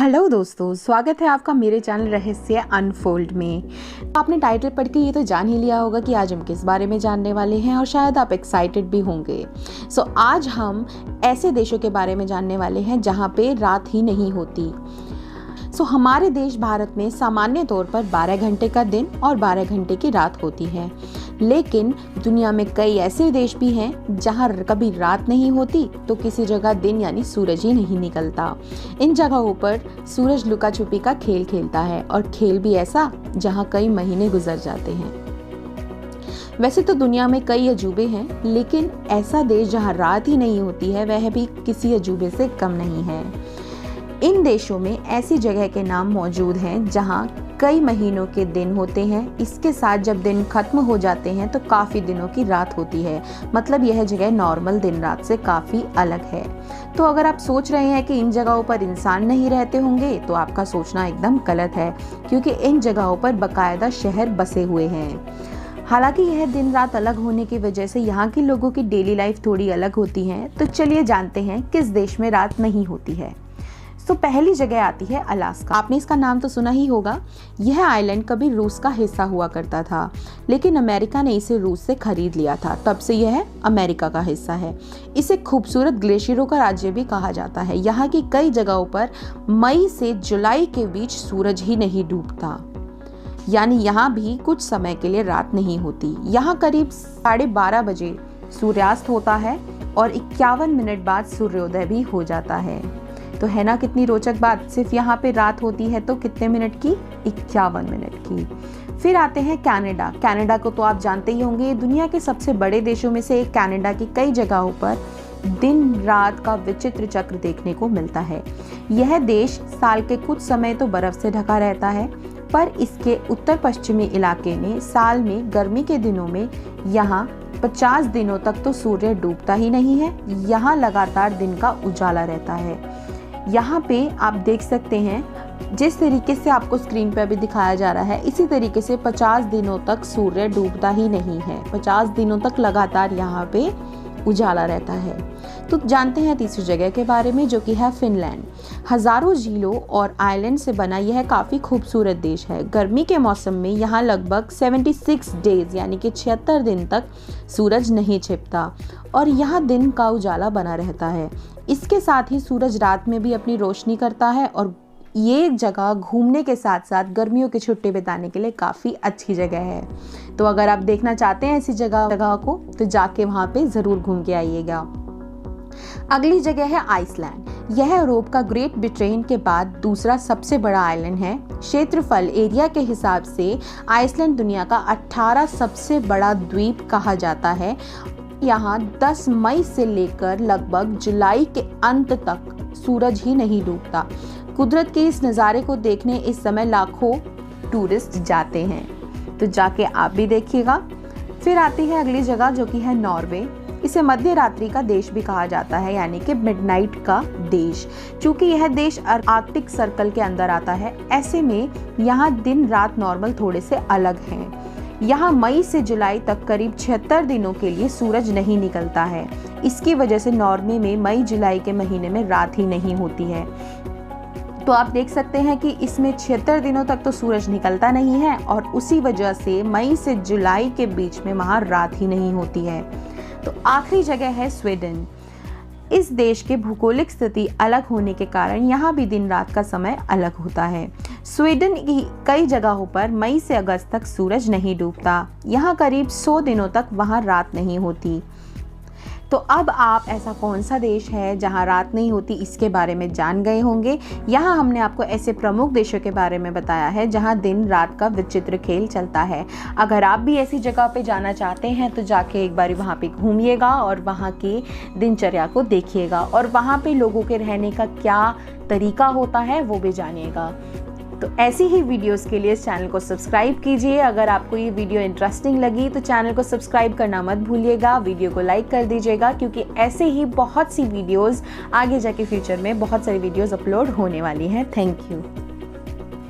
Hello दोस्तों, स्वागत है आपका मेरे चैनल रहस्य अनफोल्ड में। आपने टाइटल पढ़ के ये तो जान ही लिया होगा कि आज हम किस बारे में जानने वाले हैं और शायद आप एक्साइटेड भी होंगे। आज हम ऐसे देशों के बारे में जानने वाले हैं जहाँ पे रात ही नहीं होती। हमारे देश भारत में सामान्य तौर पर 12 घंटे का दिन और 12 घंटे की रात होती है, लेकिन दुनिया में कई ऐसे देश भी हैं जहां कभी रात नहीं होती तो किसी जगह दिन यानी सूरज ही नहीं निकलता। इन जगहों पर सूरज लुका छुपी का खेल खेलता है और खेल भी ऐसा जहां कई महीने गुजर जाते हैं। वैसे तो दुनिया में कई अजूबे हैं, लेकिन ऐसा देश जहां रात ही नहीं होती है वह भी किसी अजूबे से कम नहीं है। इन देशों में ऐसी जगह के नाम मौजूद हैं जहां कई महीनों के दिन होते हैं। इसके साथ जब दिन खत्म हो जाते हैं तो काफ़ी दिनों की रात होती है। मतलब यह जगह नॉर्मल दिन रात से काफ़ी अलग है। तो अगर आप सोच रहे हैं कि इन जगहों पर इंसान नहीं रहते होंगे तो आपका सोचना एकदम गलत है, क्योंकि इन जगहों पर बाकायदा शहर बसे हुए हैं। हालांकि यह दिन रात अलग होने की वजह से यहाँ के लोगों की डेली लाइफ थोड़ी अलग होती है। तो चलिए जानते हैं किस देश में रात नहीं होती है। पहली जगह आती है अलास्का। आपने इसका नाम तो सुना ही होगा। यह आइलैंड कभी रूस का हिस्सा हुआ करता था, लेकिन अमेरिका ने इसे रूस से खरीद लिया था, तब से यह अमेरिका का हिस्सा है। इसे खूबसूरत ग्लेशियरों का राज्य भी कहा जाता है। यहाँ की कई जगहों पर मई से जुलाई के बीच सूरज ही नहीं डूबता, यानी यहाँ भी कुछ समय के लिए रात नहीं होती। यहाँ करीब 12:30 बजे सूर्यास्त होता है और 51 मिनट बाद सूर्योदय भी हो जाता है। तो है ना कितनी रोचक बात। सिर्फ यहाँ पे रात होती है तो कितने मिनट की? 51 मिनट की। फिर आते हैं कनाडा। कनाडा को तो आप जानते ही होंगे, दुनिया के सबसे बड़े देशों में से एक। कनाडा की कई जगहों पर दिन रात का विचित्र चक्र देखने को मिलता है। यह देश साल के कुछ समय तो बर्फ से ढका रहता है, पर इसके उत्तर पश्चिमी इलाके में साल में गर्मी के दिनों में यहाँ 50 दिनों तक तो सूर्य डूबता ही नहीं है। यहाँ लगातार दिन का उजाला रहता है। यहाँ पे आप देख सकते हैं, जिस तरीके से आपको स्क्रीन पर भी दिखाया जा रहा है, इसी तरीके से 50 दिनों तक सूर्य डूबता ही नहीं है। 50 दिनों तक लगातार यहाँ पे उजाला रहता है। तो जानते हैं तीसरी जगह के बारे में, जो कि है फिनलैंड। हजारों झीलों और आइलैंड से बना यह काफ़ी खूबसूरत देश है। गर्मी के मौसम में यहाँ लगभग 76 डेज यानी कि 76 दिन तक सूरज नहीं छिपता और यहाँ दिन का उजाला बना रहता है। इसके साथ ही सूरज रात में भी अपनी रोशनी करता है और ये जगह घूमने के साथ साथ गर्मियों की छुट्टी बिताने के लिए काफ़ी अच्छी जगह है। तो अगर आप देखना चाहते हैं ऐसी जगह को तो जाके वहाँ पे ज़रूर घूम के आइएगा। अगली जगह है आइसलैंड। यह यूरोप का ग्रेट ब्रिटेन के बाद दूसरा सबसे बड़ा आइलैंड है। क्षेत्रफल एरिया के हिसाब से आइसलैंड दुनिया का 18 सबसे बड़ा द्वीप कहा जाता है। यहाँ 10 मई से लेकर लगभग जुलाई के अंत तक सूरज ही नहीं डूबता। कुदरत के इस नज़ारे को देखने इस समय लाखों टूरिस्ट जाते हैं, तो जाके आप भी देखिएगा। फिर आती है अगली जगह, जो कि है नॉर्वे। इसे मध्य रात्रि का देश भी कहा जाता है, यानी कि मिडनाइट का देश। चूंकि यह देश आर्कटिक सर्कल के अंदर आता है, ऐसे में यहाँ दिन रात नॉर्मल थोड़े से अलग हैं। यहाँ मई से जुलाई तक करीब 76 दिनों के लिए सूरज नहीं निकलता है। इसकी वजह से नॉर्वे में मई जुलाई के महीने में रात ही नहीं होती है। तो आप देख सकते हैं कि इसमें 76 दिनों तक तो सूरज निकलता नहीं है और उसी वजह से मई से जुलाई के बीच में वहाँ रात ही नहीं होती है। तो आखिरी जगह है स्वीडन। इस देश के भौगोलिक स्थिति अलग होने के कारण यहाँ भी दिन रात का समय अलग होता है। स्वीडन की कई जगहों पर मई से अगस्त तक सूरज नहीं डूबता। यहाँ करीब 100 दिनों तक वहाँ रात नहीं होती। तो अब आप ऐसा कौन सा देश है जहां रात नहीं होती, इसके बारे में जान गए होंगे। यहाँ हमने आपको ऐसे प्रमुख देशों के बारे में बताया है जहां दिन रात का विचित्र खेल चलता है। अगर आप भी ऐसी जगह पे जाना चाहते हैं तो जाके एक बार वहाँ पे घूमिएगा और वहाँ की दिनचर्या को देखिएगा और वहाँ पे लोगों के रहने का क्या तरीका होता है वो भी जानिएगा। तो ऐसी ही वीडियोस के लिए इस चैनल को सब्सक्राइब कीजिए। अगर आपको ये वीडियो इंटरेस्टिंग लगी तो चैनल को सब्सक्राइब करना मत भूलिएगा। वीडियो को लाइक कर दीजिएगा, क्योंकि ऐसे ही बहुत सी वीडियोस आगे जाके फ्यूचर में बहुत सारी वीडियोस अपलोड होने वाली हैं। Thank you.